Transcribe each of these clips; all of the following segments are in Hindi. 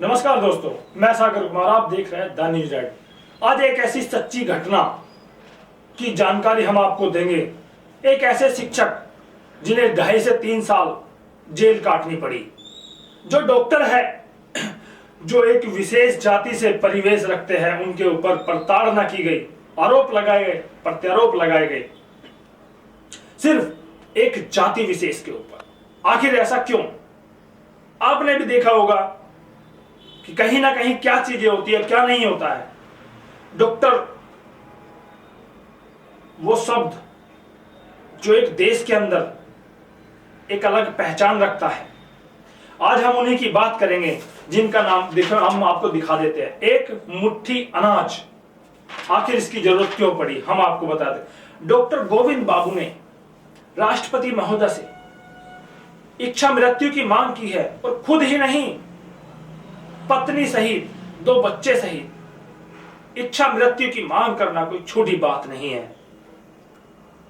नमस्कार दोस्तों, मैं सागर कुमार, आप देख रहे हैं द न्यूज रेड। आज एक ऐसी सच्ची घटना की जानकारी हम आपको देंगे। एक ऐसे शिक्षक जिन्हें 2.5 से 3 साल जेल काटनी पड़ी, जो डॉक्टर है, जो एक विशेष जाति से परिवेश रखते हैं, उनके ऊपर प्रताड़ना की गई, आरोप लगाए गए, प्रत्यारोप लगाए गए सिर्फ एक जाति विशेष के ऊपर। आखिर ऐसा क्यों? आपने भी देखा होगा कि कहीं ना कहीं क्या चीजें होती है, क्या नहीं होता है। डॉक्टर वो शब्द जो एक देश के अंदर एक अलग पहचान रखता है। आज हम उन्हीं की बात करेंगे जिनका नाम देखो, हम आपको दिखा देते हैं। एक मुट्ठी अनाज, आखिर इसकी जरूरत क्यों पड़ी, हम आपको बताते। डॉक्टर गोविंद बाबू ने राष्ट्रपति महोदय से इच्छा मृत्यु की मांग की है, और खुद ही नहीं, पत्नी सहित 2 बच्चे सहित इच्छा मृत्यु की मांग करना कोई छोटी बात नहीं है।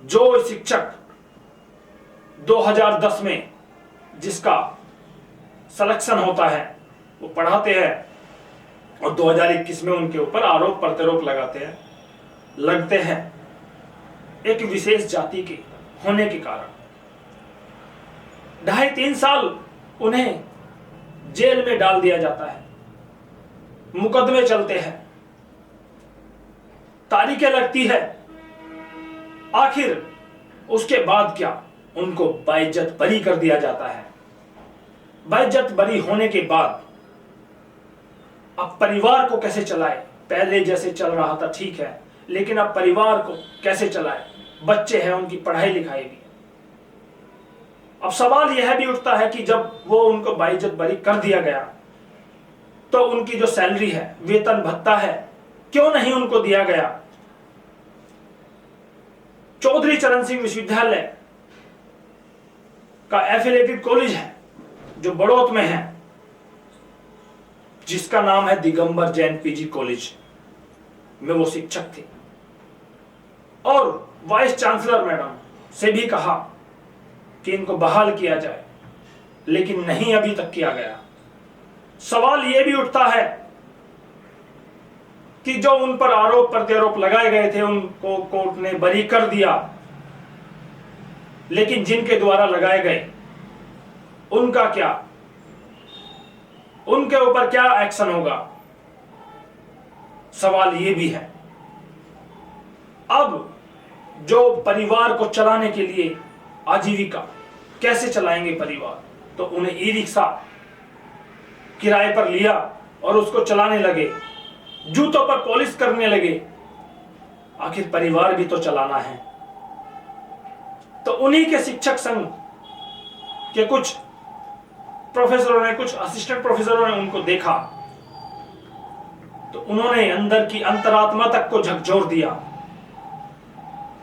जो शिक्षक 2010 में जिसका सिलेक्शन होता है, वो पढ़ाते हैं, और 2021 में उनके ऊपर आरोप प्रत्यारोप लगते हैं एक विशेष जाति के होने के कारण। 2.5-3 साल उन्हें जेल में डाल दिया जाता है, मुकदमे चलते हैं, तारीखें लगती है। आखिर उसके बाद क्या, उनको बाइज्जत बरी कर दिया जाता है। बाइज्जत बरी होने के बाद अब परिवार को कैसे चलाए? पहले जैसे चल रहा था ठीक है, लेकिन अब परिवार को कैसे चलाए? बच्चे हैं, उनकी पढ़ाई लिखाई भी। अब सवाल यह भी उठता है कि जब वो उनको बाइज्जत बरी कर दिया गया, तो उनकी जो सैलरी है, वेतन भत्ता है, क्यों नहीं उनको दिया गया? चौधरी चरण सिंह विश्वविद्यालय का एफिलिएटेड कॉलेज है जो बड़ौत में है, जिसका नाम है दिगंबर जैन पीजी कॉलेज, में वो शिक्षक थे। और वाइस चांसलर मैडम से भी कहा कि इनको बहाल किया जाए, लेकिन नहीं अभी तक किया गया। सवाल यह भी उठता है कि जो उन पर आरोप प्रत्यारोप लगाए गए थे, उनको कोर्ट ने बरी कर दिया, लेकिन जिनके द्वारा लगाए गए उनका क्या, उनके ऊपर क्या एक्शन होगा? सवाल यह भी है। अब जो परिवार को चलाने के लिए आजीविका कैसे चलाएंगे परिवार, तो उन्हें ई रिक्शा किराए पर लिया और उसको चलाने लगे, जूतों पर पॉलिश करने लगे। आखिर परिवार भी तो चलाना है। तो उन्हीं के शिक्षक संघ के कुछ प्रोफेसरों ने, कुछ असिस्टेंट प्रोफेसरों ने उनको देखा, तो उन्होंने अंदर की अंतरात्मा तक को झकझोर दिया।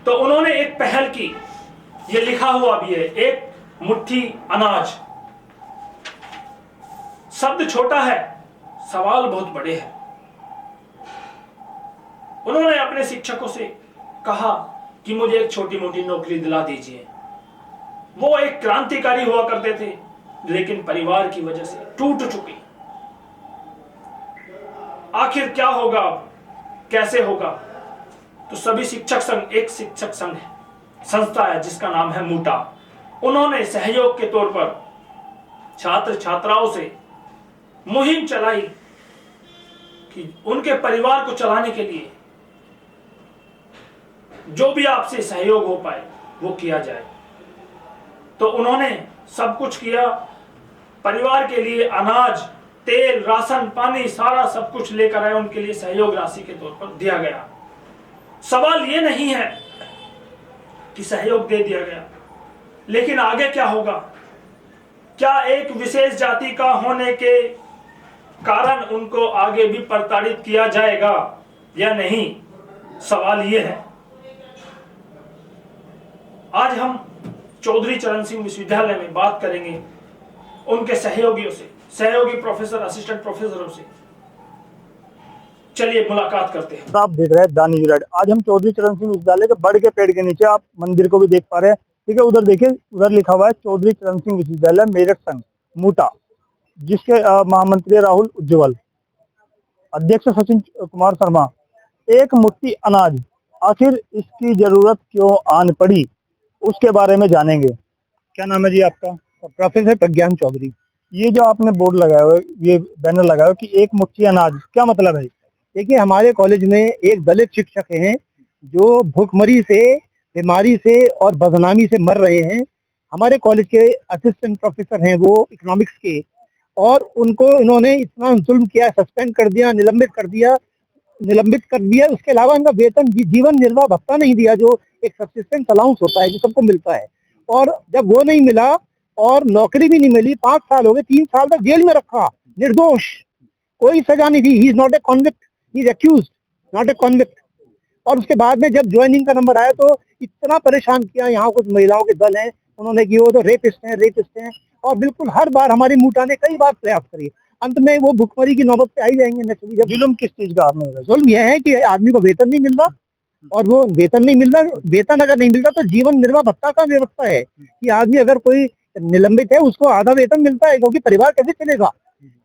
तो उन्होंने एक पहल की, ये लिखा हुआ भी है, एक मुट्ठी अनाज। शब्द छोटा है, सवाल बहुत बड़े हैं। उन्होंने अपने शिक्षकों से कहा कि मुझे एक छोटी मोटी नौकरी दिला दीजिए। वो एक क्रांतिकारी हुआ करते थे, लेकिन परिवार की वजह से टूट चुकी। आखिर क्या होगा, कैसे होगा? तो सभी शिक्षक संघ, एक शिक्षक संघ है, संस्था है जिसका नाम है मूटा। उन्होंने सहयोग के तौर पर छात्र छात्राओं से मुहिम चलाई कि उनके परिवार को चलाने के लिए जो भी आपसे सहयोग हो पाए वो किया जाए। तो उन्होंने सब कुछ किया, परिवार के लिए अनाज, तेल, राशन पानी, सारा सब कुछ लेकर आए, उनके लिए सहयोग राशि के तौर पर दिया गया। सवाल ये नहीं है कि सहयोग दे दिया गया, लेकिन आगे क्या होगा? क्या एक विशेष जाति का होने के कारण उनको आगे भी प्रताड़ित किया जाएगा या नहीं? सवाल ये है। आज हम चौधरी चरण सिंह विश्वविद्यालय में बात करेंगे उनके सहयोगियों से, सहयोगी प्रोफेसर, असिस्टेंट प्रोफेसरों से। चलिए मुलाकात करते हैं। आप देख रहे हैं द न्यूज रेड। आज हम चौधरी चरण सिंह विश्वविद्यालय के बड़ के पेड़ के नीचे, आप मंदिर को भी देख पा रहे हैं, ठीक है। उधर देखिए, उधर लिखा हुआ है चौधरी चरण सिंह विश्वविद्यालय मेरठ संघ मूटा। जिसके महामंत्री राहुल उज्जवल, अध्यक्ष सचिन कुमार शर्मा। एक मुट्ठी अनाज, आखिर इसकी जरूरत क्यों आन पड़ी, उसके बारे में जानेंगे। क्या नाम है जी आपका? प्रोफेसर प्रज्ञान चौधरी। ये जो आपने बोर्ड लगाया हुआ है, ये बैनर लगाया हुआ है कि एक मुट्ठी अनाज, क्या मतलब है? देखिए, हमारे कॉलेज में एक दलित शिक्षक हैं जो भूखमरी से, बीमारी से और बदनामी से मर रहे हैं। हमारे कॉलेज के असिस्टेंट प्रोफेसर हैं वो इकोनॉमिक्स के, और उनको इन्होंने इतना जुल्म किया, सस्पेंड कर दिया, निलंबित कर दिया। उसके अलावा इनका वेतन, जीवन निर्वाह भत्ता नहीं दिया, जो एक सब्सिस्टेंस अलाउंस होता है जो सबको मिलता है। और जब वो नहीं मिला और नौकरी भी नहीं मिली, 5 साल हो गए, 3 साल तक जेल में रखा, निर्दोष, कोई सजा नहीं दी। He is not a convict, he is accused, not a convict. और उसके बाद में जब ज्वाइनिंग का नंबर आया तो इतना परेशान किया। यहाँ कुछ महिलाओं के दल हैं, उन्होंने कि वो तो रेपिस्ट हैं, और बिल्कुल हर बार हमारी मुंह ने कई बार प्रयास करी। अंत में वो भुखमरी की नौबत पे आ ही जाएंगे नेचुरली। जब जुल्म किस चीज का आपने बताया? जुल्म यह है कि आदमी को वेतन नहीं मिल रहा, और वो वेतन नहीं मिल रहा, वेतन अगर नहीं मिल रहा तो जीवन निर्वाह भत्ता का व्यवस्था है कि आदमी अगर कोई निलंबित है उसको आधा वेतन मिलता है, क्योंकि परिवार कैसे चलेगा?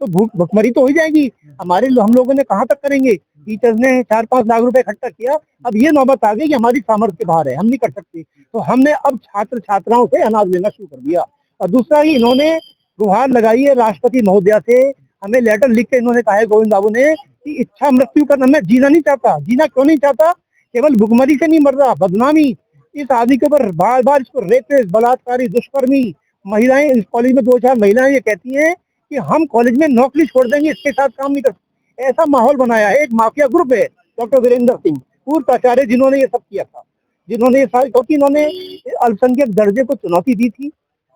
तो भुखमरी तो हो ही जाएगी। हम लोगों ने कहाँ तक करेंगे? टीचर्स ने 4-5 लाख रुपए इकट्ठा किया। अब ये नौबत आ गई कि हमारी सामर्थ्य के बाहर है, हम नहीं कर सकते। तो हमने अब छात्र छात्राओं से अनाज लेना शुरू कर दिया। और दूसरा ही इन्होंने गुहार लगाई है राष्ट्रपति महोदया से, हमें लेटर लिख के इन्होंने कहा है गोविंद बाबू ने कि इच्छा मृत्यु करना, मैं जीना नहीं चाहता। जीना क्यों नहीं चाहता? केवल भुखमरी से नहीं मर रहा, बदनामी, इस आदमी के ऊपर बार बार इसको रेपिस्ट, बलात्कारी, दुष्कर्मी, महिलाएं, इस कॉलेज में 2-4 महिलाएं ये कहती हैं कि हम कॉलेज में नौकरी छोड़ देंगे, इसके साथ काम नहीं कर। ऐसा माहौल बनाया है। एक माफिया ग्रुप है, डॉक्टर वीरेंद्र सिंह, पूर्व प्राचार्य, जिन्होंने ये सब किया था, जिन्होंने ये सारी, क्योंकि इन्होंने अल्पसंख्यक दर्जे को चुनौती दी थी।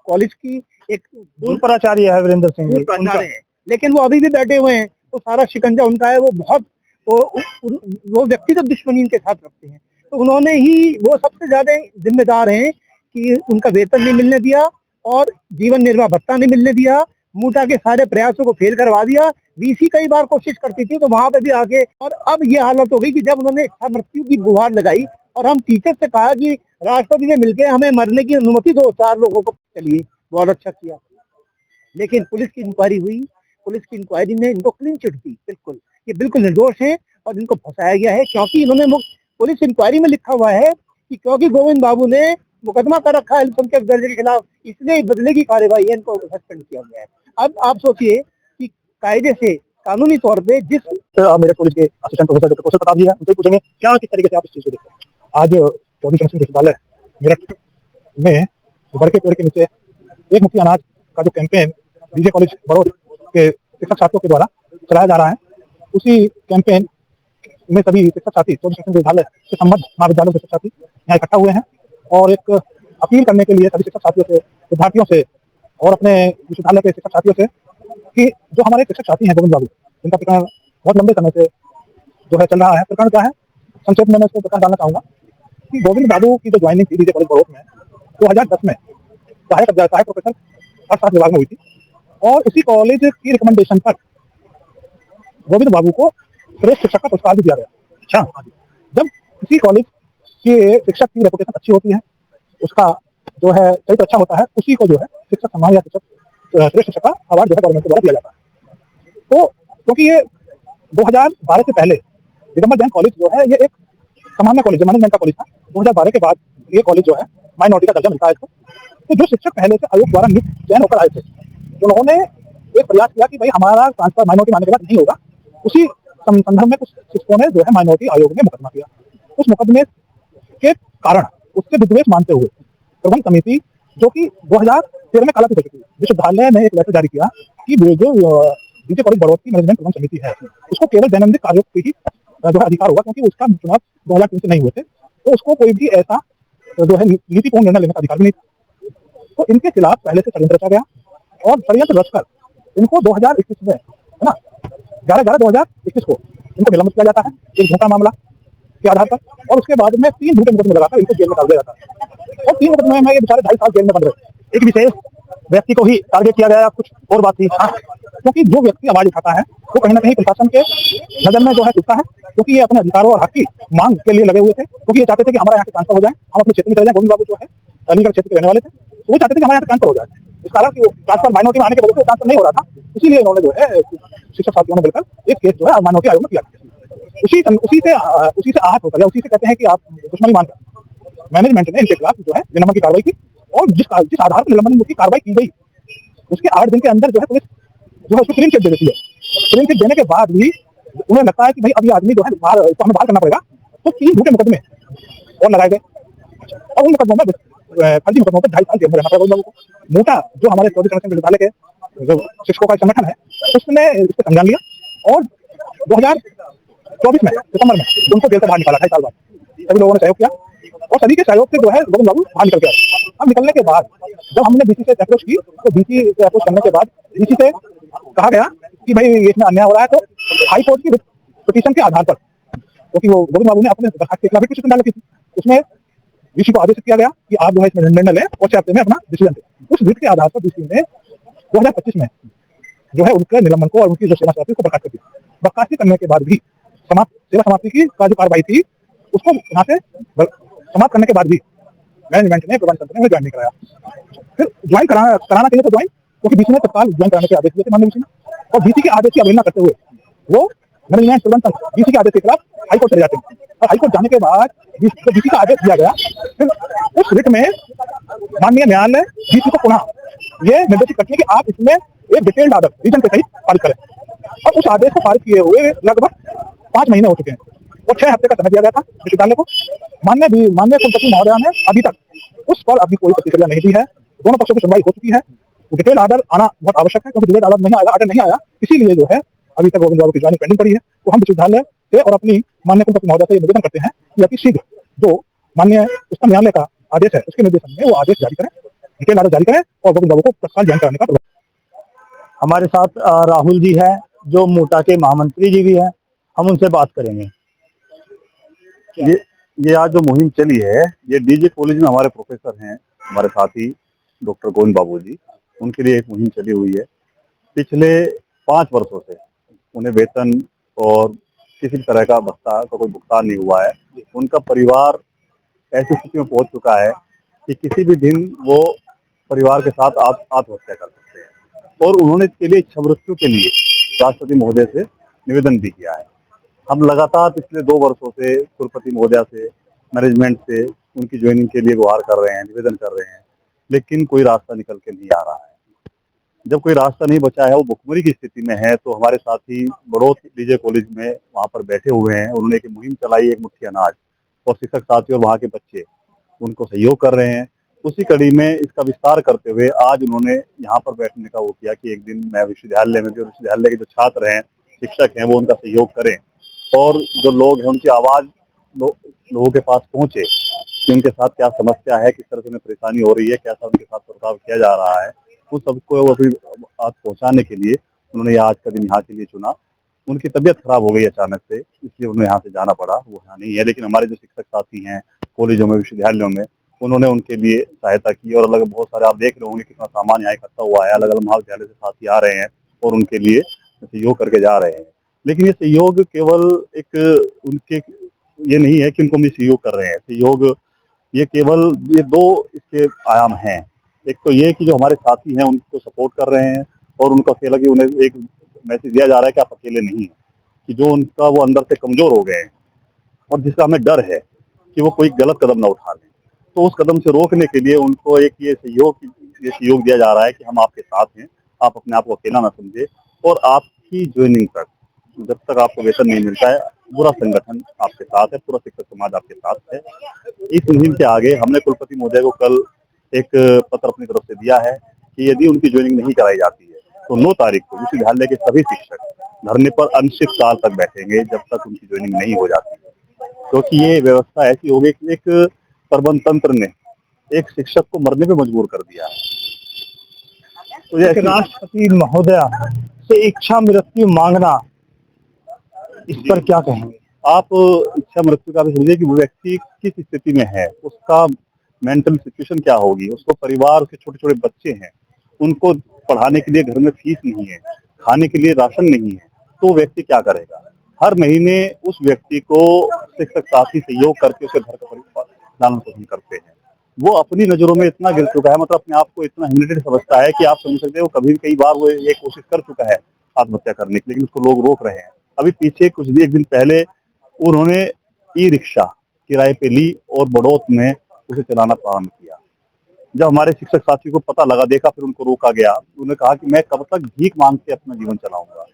कॉलेज की एक पूर्व प्राचार्य है वीरेंद्र सिंह जी, प्राचार्य है, लेकिन वो अभी भी बैठे हुए हैं। तो सारा शिकंजा उनका है। वो बहुत वो व्यक्तिगत दुश्मनी इनके साथ रखते हैं। तो उन्होंने ही, वो सबसे ज्यादा जिम्मेदार हैं कि उनका वेतन नहीं मिलने दिया और जीवन निर्वाह भत्ता नहीं मिलने दिया। मूटा के सारे प्रयासों को फेल करवा दिया। वीसी कई बार कोशिश करती थी तो वहां पे भी आगे। और अब ये हालत हो गई कि जब उन्होंने इच्छा मृत्यु की गुहार लगाई और हम टीचर से कहा कि राष्ट्रपति से मिलकर हमें मरने की अनुमति दो 4 लोगों को, चलिए बहुत अच्छा किया। लेकिन पुलिस की इंक्वायरी हुई, पुलिस की इंक्वायरी ने इनको क्लीन चिट दी, बिल्कुल ये बिल्कुल निर्दोष हैं और इनको फंसाया गया है। क्योंकि इन्होंने पुलिस इंक्वायरी में लिखा हुआ है कि क्योंकि गोविंद बाबू ने मुकदमा कर रखा है अल्पसंख्यक दर्जे के खिलाफ, इसलिए बदले की कार्यवाही है, इनको सस्पेंड किया गया है। अब आप सोचिए कि कायदे से, कानूनी तौर पे, जिस मेरे कॉलेज के असिस्टेंट प्रोफेसर डॉक्टर कौशल प्रताप जी हैं, उनसे पूछेंगे क्या किस तरीके से आप इस चीज को देखते हैं। आज चौधरी चरण सिंह विश्वविद्यालय मेरठ में बड़ के पेड़ के नीचे एक मुट्ठी अनाज का जो कैंपेन डीजे कॉलेज बड़ौद के शिक्षक छात्रों के द्वारा चलाया जा रहा है, उसी कैंपेन में सभी शिक्षक साथी, चौधरी चरण सिंह विद्यालय से संबद्ध महाविद्यालयों के शिक्षक साथी यहाँ इकट्ठा हुए हैं और एक अपील करने के लिए सभी शिक्षक साथियों से, विद्यार्थियों से और अपने विश्वविद्यालय के शिक्षक साथियों से कि जो हमारे शिक्षक साथी हैं गोविंद बाबू, जिनका प्रकरण बहुत लंबे समय से जो है चल रहा है। प्रकरण क्या है, संक्षेप में मैं इसको प्रकरण डालना चाहूंगा कि गोविंद बाबू की जो ज्वाइनिंग थी डीजे कॉलेज बड़ौद में 2010 में सहायक प्रोफेसर अर्थशास्त्र विभाग में हुई थी और उसी कॉलेज की रिकमेंडेशन पर गोविंद बाबू को श्रेष्ठ शिक्षक का पुरस्कार भी दिया गया। अच्छा, जब किसी कॉलेज के शिक्षक की रेपुटेशन अच्छी होती है, उसका जो है चरित्र अच्छा होता है, उसी को जो है शिक्षक सम्मान या श्रेष्ठ शिक्षक का अवार्ड जो है गवर्नमेंट के द्वारा दिया जाता है। तो क्योंकि ये 2012 से पहले दिगंबर जैन कॉलेज जो है ये एक सामान्य कॉलेज, मैनेजमेंट का कॉलेज था। 2012 के बाद ये कॉलेज जो है माइनॉरिटी का दर्जा मिलता है इसको। तो जो शिक्षक पहले से आयोग द्वारा नियुक्त चयन होकर आए थे, उन्होंने एक प्रयास किया कि भाई हमारा ट्रांसफर माइनॉरिटी मानने के बाद नहीं होगा। उसी संदर्भ में कुछ शिक्षकों ने जो है माइनॉरिटी आयोग में मुकदमा किया। उस मुकदमे के कारण उससे विद्वेष मानते हुए प्रबंध समिति, जो कि 2013 में काला थी, विश्वविद्यालय ने एक लेटर जारी किया कि जो डीजे कॉलेज बड़ौद की मैनेजमेंट प्रबंध समिति है उसको केवल दैनंदिन कार्यों की ही जो है अधिकार होगा, क्योंकि उसका चुनाव 2003 से नहीं हुए थे, तो उसको कोई भी ऐसा जो है नीतिपूर्ण निर्णय लेने का अधिकार भी नहीं था। तो इनके खिलाफ पहले से षड्यंत्र रचा गया और षड्यंत्र रचकर इनको 2021 में, है ना, 11/11/2021 को इनको निलंबित किया जाता है एक झूठा मामला के आधार पर। और उसके बाद में 3 झूठे मुकदमे लगाकर इनको जेल में डाल दिया जाता है और 3 मुकदमे में ये बेचारे 2.5 साल जेल में बंद रहे। एक विशेष व्यक्ति को ही टारगेट किया गया, कुछ और बात थी, क्योंकि जो व्यक्ति आवाज उठाता है वो कहीं ना कहीं प्रशासन के नजर में जो है चुकता है, क्योंकि ये अपने अधिकारों और हक की मांग के लिए लगे हुए थे, क्योंकि ये चाहते थे कि हमारे यहाँ से ट्रांसफर हो जाए, हम अपने क्षेत्र में चले जाए। गोविंद बाबू जो है अलीगढ़ क्षेत्र के रहने वाले थे, वो चाहते थे कि हमारे यहाँ से ट्रांसफर हो जाए। कारण कि वो ट्रांसफर माइनॉरिटी में आने की वजह से ट्रांसफर नहीं हो रहा था, इसीलिए इन्होंने जो है शिक्षक साथियों ने मिलकर एक केस जो है माइनॉरिटी आयोग में किया। उसी से आहत होकर या उसी से कहते हैं कि आप दुश्मनी मानकर मैनेजमेंट ने इनके खिलाफ जो है निलंबन की कार्रवाई की, और जिस आधार पर निलंबन की कार्रवाई की गई उसके 8 दिन के अंदर जो है पुलिस जो है उसको क्लीन चिट दे देती है। क्लीन चिट देने के बाद भी उन्हें लगता है कि भाई अब ये आदमी जो है इसको हमें बाहर करना पड़ेगा, तो 3 झूठे मुकदमे और लगाए गए, और उन मुकदमों में फर्जी मुकदमों पर 2.5 साल जेल में रहना पड़ेगा लोगों को। मोटा जो हमारे चौधरी चरण सिंह विश्वविद्यालय के जो शिक्षकों का संगठन है उसने इसको संज्ञान लिया और 2024 में सितंबर में उनको जेल से बाहर निकाला 2.5 साल बाद। सभी लोगों ने सहयोग किया और सभी के सहयोग से जो है गोविंद बाबू बाहर निकल गए। अब निकलने के बाद जब हमने बीसी से अप्रोच की तो बीसी से अप्रोच करने के बाद बीसी से कहा गया कि भाई इसमें अन्याय हो रहा है, तो हाई कोर्ट की पिटीशन के आधार पर, क्योंकि वो गोविंद बाबू ने अपने दरखास्त के खिलाफ पिटीशन डाली थी, उसमें बीसी को आदेशित किया गया कि आप जो है इसमें निर्णय लें और 6 हफ्ते में अपना डिसीजन दें। उस रिट के आधार पर बीसी ने 2025 में जो है उनके निलंबन को और उनकी जो सेवा समाप्ति को बर्खास्त कर दिया। बर्खास्ती करने के बाद भी सेवा समाप्ति की जो कार्रवाई थी उसको यहाँ से समाप्त करने के बाद भी मैनेजमेंट ने प्रबंध तंत्र ने ज्वाइन नहीं कराया। फिर ज्वाइन कराना चाहिए तो ज्वाइन, क्योंकि बीसी ने तत्काल ज्वाइन कराने के आदेश दिए थे माननीय बीसी ने, और बीसी के आदेश की अवहेलना करते हुए वो मैनेजमेंट प्रबंध तंत्र बीसी के आदेश के खिलाफ हाईकोर्ट चले जाते हैं। और हाईकोर्ट जाने के बाद बीसी का आदेश दिया गया, फिर उस रिट में माननीय न्यायालय बीसी को पुनः ये निर्देशित करती है कि आप इसमें एक डिटेल्ड ऑर्डर रीजन के सहित पारित करें, और उस आदेश को पारित किए हुए लगभग 5 महीने हो चुके हैं और 6 हफ्ते का समय दिया गया था विश्वविद्यालय को। माननीय कुलपति महोदया ने अभी तक उस पर अभी कोई प्रतिक्रिया नहीं दी है। दोनों पक्षों की सुनवाई हो चुकी है, डिटेल ऑर्डर आना बहुत आवश्यक है, क्योंकि डिटेल ऑर्डर नहीं आया, इसीलिए जो है अभी तक गोविंद बाबू की ज्वाइनिंग पेंडिंग पड़ी है। तो हम विश्वविद्यालय से और अपनी माननीय कुलपति महोदया से निवेदन करते हैं कि अति शीघ्र जो माननीय उच्चतम न्यायालय का आदेश है उसके निर्देशन में वो आदेश जारी करें, डिटेल ऑर्डर जारी करें और गोविंद बाबू को तत्काल ज्वाइन कराने का। हमारे साथ राहुल जी है जो मोटा के महामंत्री जी भी हैं, हम उनसे बात करेंगे। ये आज जो मुहिम चली है ये डीजे कॉलेज में हमारे प्रोफेसर हैं, हमारे साथी डॉक्टर गोविंद बाबू जी, उनके लिए एक मुहिम चली हुई है। पिछले 5 वर्षों से उन्हें वेतन और किसी तरह का भत्ता का कोई भुगतान नहीं हुआ है। उनका परिवार ऐसी स्थिति में पहुंच चुका है कि किसी भी दिन वो परिवार के साथ आत्महत्या कर सकते हैं, और उन्होंने इसके लिए इच्छा मृत्यु के लिए राष्ट्रपति महोदय से निवेदन भी किया है। हम लगातार पिछले 2 वर्षों से कुलपति महोदया से, मैनेजमेंट से उनकी ज्वाइनिंग के लिए गुहार कर रहे हैं, निवेदन कर रहे हैं, लेकिन कोई रास्ता निकल के नहीं आ रहा है। जब कोई रास्ता नहीं बचा है, वो भुखमरी की स्थिति में है, तो हमारे साथी बड़ौत डीजे कॉलेज में वहाँ पर बैठे हुए हैं। उन्होंने एक मुहिम चलाई, एक मुट्ठी अनाज, और शिक्षक साथी और वहाँ के बच्चे उनको सहयोग कर रहे हैं। उसी कड़ी में इसका विस्तार करते हुए आज उन्होंने यहाँ पर बैठने का वो किया कि एक दिन मैं विश्वविद्यालय में, जो विश्वविद्यालय के जो छात्र हैं, शिक्षक हैं, वो उनका सहयोग करें और जो लोग हैं उनकी आवाज़ लोगों के पास पहुँचे कि उनके साथ क्या समस्या है, किस तरह से उन्हें परेशानी हो रही है, कैसा उनके साथ बर्ताव किया जा रहा है, उस सबको वो अभी आज पहुँचाने के लिए उन्होंने आज का दिन यहाँ के लिए चुना। उनकी तबीयत खराब हो गई अचानक से, इसलिए उन्हें यहाँ से जाना पड़ा, वो यहाँ नहीं है। लेकिन हमारे जो शिक्षक साथी हैं कॉलेजों में, विश्वविद्यालयों में, उन्होंने उनके लिए सहायता की, और अलग बहुत सारे आप देख रहे होंगे कितना सामान यहाँ इकट्ठा हुआ है। अलग अलग महाविद्यालय से साथी आ रहे हैं और उनके लिए सहयोग करके जा रहे हैं। लेकिन ये सहयोग केवल एक उनके ये नहीं है कि उनको हम सहयोग कर रहे हैं, सहयोग ये केवल ये 2 इसके आयाम हैं। एक तो ये कि जो हमारे साथी हैं उनको सपोर्ट कर रहे हैं, और उनको अकेला कि उन्हें एक मैसेज दिया जा रहा है कि आप अकेले नहीं हैं, कि जो उनका वो अंदर से कमजोर हो गए हैं और जिसका हमें डर है कि वो कोई गलत कदम ना उठा लें, तो उस कदम से रोकने के लिए उनको एक ये सहयोग दिया जा रहा है कि हम आपके साथ हैं, आप अपने आप को अकेला ना समझे, और आपकी ज्वाइनिंग तक जब तक आपको वेतन नहीं मिलता है, पूरा संगठन आपके साथ है, पूरा शिक्षक समाज आपके साथ है। इस मुहिम के आगे हमने कुलपति महोदय को कल एक पत्र अपनी तरफ से दिया है कि यदि उनकी ज्वाइनिंग नहीं कराई जाती है तो 9 तारीख को विश्वविद्यालय के सभी शिक्षक धरने पर अनिश्चित काल तक बैठेंगे जब तक उनकी ज्वाइनिंग नहीं हो जाती है, क्योंकि ये व्यवस्था ऐसी हो गई कि एक प्रबंध तंत्र ने एक शिक्षक को मरने पे मजबूर कर दिया है। तो ये राष्ट्रपति महोदया से इच्छा मृत्यु मांगना, इस पर क्या कहेंगे आप? इच्छा मृत्यु का भी समझिए कि वो व्यक्ति किस स्थिति में है, उसका मेंटल सिचुएशन क्या होगी, उसको परिवार, उसके छोटे छोटे बच्चे हैं, उनको पढ़ाने के लिए घर में फीस नहीं है, खाने के लिए राशन नहीं है, तो व्यक्ति क्या करेगा? हर महीने उस व्यक्ति को शिक्षक साथी सहयोग करके उसे घर का परिवार लालन पोषण करते हैं। वो अपनी नजरों में इतना गिर चुका है, मतलब अपने आप को इतना ह्यूमिलेटेड समझता है कि आप समझ सकते हो कभी कई बार वो ये कोशिश कर चुका है आत्महत्या करने की, लेकिन उसको लोग रोक रहे हैं। अभी पीछे कुछ एक दिन पहले उन्होंने ई रिक्शा किराए पे ली और बड़ौत में उसे चलाना प्रारंभ किया। जब हमारे शिक्षक साथी को पता लगा, देखा, फिर उनको रोका गया। उन्होंने कहा कि मैं कब तक भीख मांग के अपना जीवन चलाऊंगा,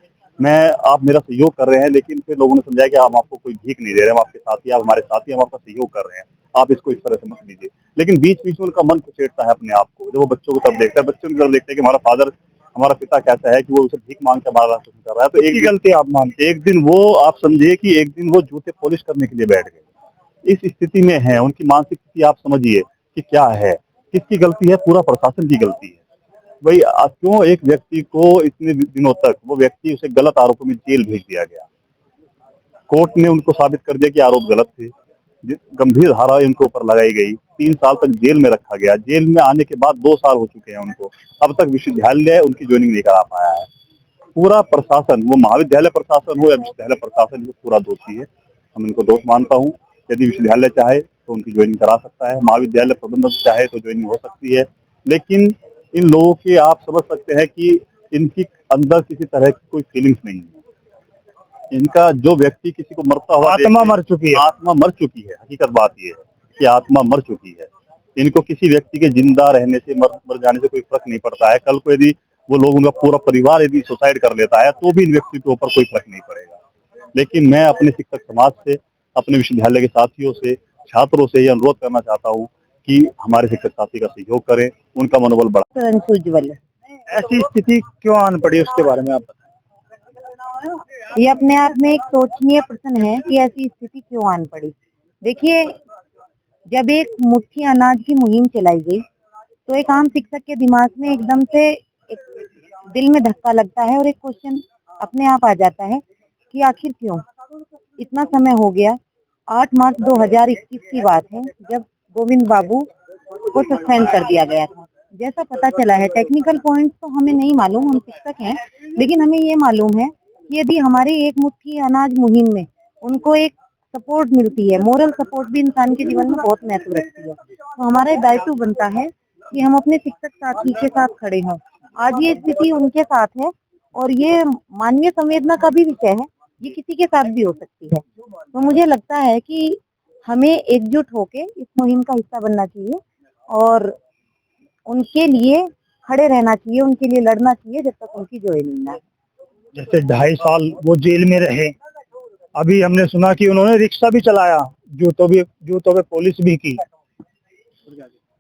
आप मेरा सहयोग कर रहे हैं, लेकिन फिर लोगों ने समझाया कि हम आपको कोई भीख नहीं दे रहे, हम आपके साथी, आप हमारे साथी, हम आपका सहयोग कर रहे हैं, आप इसको इस तरह से मत लीजिए। लेकिन बीच बीच में उनका मन कुचेड़ता है अपने आप को, जब वो बच्चों को तब देखता है, बच्चों की तरफ देखते हैं कि हमारा फादर, हमारा पिता कैसा है कि वो उसे भीख मांग के हमारा राशन कर रहा है। तो एक गलती आप मानते, एक दिन वो, आप समझिए कि एक दिन वो जूते पॉलिश करने के लिए बैठ गए। इस स्थिति में है, उनकी मानसिक स्थिति आप समझिए कि क्या है, किसकी गलती है? पूरा प्रशासन की गलती है। भाई क्यों एक व्यक्ति को इतने दिनों तक, वो व्यक्ति, उसे गलत आरोपों में जेल भेज दिया गया। कोर्ट ने उनको साबित कर दिया कि आरोप गलत थे, गंभीर धारा उनके ऊपर लगाई गई, 3 साल तक जेल में रखा गया। जेल में आने के बाद 2 साल हो चुके हैं उनको, अब तक विश्वविद्यालय उनकी ज्वाइनिंग नहीं करा पाया है। पूरा प्रशासन, वो महाविद्यालय प्रशासन हो या विश्वविद्यालय प्रशासन, वो पूरा दोषी है। हम इनको दोष मानता हूँ। यदि विश्वविद्यालय चाहे तो उनकी ज्वाइनिंग करा सकता है, महाविद्यालय प्रबंधन चाहे तो ज्वाइनिंग हो सकती है, लेकिन इन लोगों की, आप समझ सकते हैं कि इनकी अंदर किसी तरह की कोई फीलिंग्स नहीं है। इनका जो व्यक्ति किसी को मरता हुआ, आत्मा मर चुकी है, आत्मा मर चुकी है। हकीकत बात ये है कि आत्मा मर चुकी है। इनको किसी व्यक्ति के जिंदा रहने से, मर जाने से कोई फर्क नहीं पड़ता है। कल को यदि वो लोग, उनका पूरा परिवार यदि सुसाइड कर लेता है तो भी इन व्यक्ति के ऊपर कोई फर्क नहीं पड़ेगा। लेकिन मैं अपने शिक्षक समाज से, अपने विश्वविद्यालय के साथियों से, छात्रों से ये अनुरोध करना चाहता हूँ कि हमारे शिक्षक साथी का सहयोग करें, उनका मनोबल बढ़ाएं। उज्जवल, ऐसी स्थिति क्यों आन पड़ी उसके बारे में आप बताएं। ये अपने आप में एक सोचनीय प्रश्न है कि ऐसी स्थिति क्यों आन पड़ी। देखिए, जब एक मुट्ठी अनाज की मुहिम चलाई गई तो एक आम शिक्षक के दिमाग में एकदम से एक दिल में धक्का लगता है और एक क्वेश्चन अपने आप आ जाता है कि आखिर क्यों। इतना समय हो गया, 8 मार्च 2021 की बात है जब गोविंद बाबू को सस्पेंड कर दिया गया था। जैसा पता चला है, टेक्निकल पॉइंट्स तो हमें नहीं मालूम, हम शिक्षक हैं, लेकिन हमें ये मालूम है कि यदि हमारी एक मुट्ठी अनाज मुहिम में उनको एक सपोर्ट मिलती है, मोरल सपोर्ट भी इंसान के जीवन में बहुत महत्व रखती है, तो हमारा दायित्व बनता है कि हम अपने शिक्षक साथी के साथ खड़े हों। आज ये स्थिति उनके साथ है और ये मानवीय संवेदना का भी विषय है, ये किसी के साथ भी हो सकती है। तो मुझे लगता है कि हमें एकजुट होके इस मुहिम का हिस्सा बनना चाहिए और उनके लिए खड़े रहना चाहिए, उनके लिए लड़ना चाहिए जब तक उनकी ज्वाइनिंग ना। जैसे 2.5 साल वो जेल में रहे, अभी हमने सुना कि उन्होंने रिक्शा भी चलाया, जूतों पे पुलिस भी की।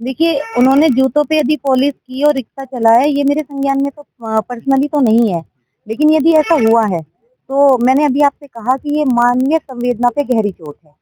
देखिए, उन्होंने जूतों पे यदि पॉलिश की और रिक्शा चलाया, ये मेरे संज्ञान में तो पर्सनली तो नहीं है, लेकिन यदि ऐसा हुआ है तो मैंने अभी आपसे कहा कि ये मानवीय संवेदना पे गहरी चोट है।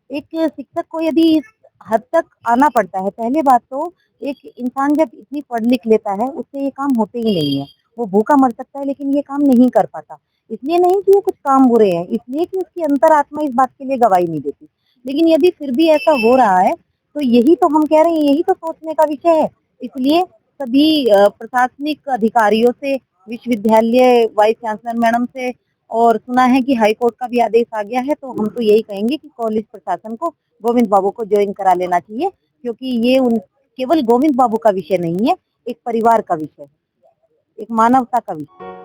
एक शिक्षक को यदि इस हद तक आना पड़ता है, पहली बात तो एक इंसान जब इतनी पढ़ लिख लेता है उससे ये काम होते ही नहीं है। वो भूखा मर सकता है लेकिन ये काम नहीं कर पाता। इसलिए नहीं कि वो कुछ काम बुरे हैं, इसलिए कि उसकी अंतरात्मा इस बात के लिए गवाही नहीं देती। लेकिन यदि फिर भी ऐसा हो रहा है तो यही तो हम कह रहे हैं, यही तो सोचने का विषय है। इसलिए सभी प्रशासनिक अधिकारियों से, विश्वविद्यालय वाइस चांसलर मैडम से, और सुना है कि हाई कोर्ट का भी आदेश आ गया है, तो हम तो यही कहेंगे कि कॉलेज प्रशासन को गोविंद बाबू को ज्वाइन करा लेना चाहिए, क्योंकि ये उन केवल गोविंद बाबू का विषय नहीं है, एक परिवार का विषय, एक मानवता का विषय।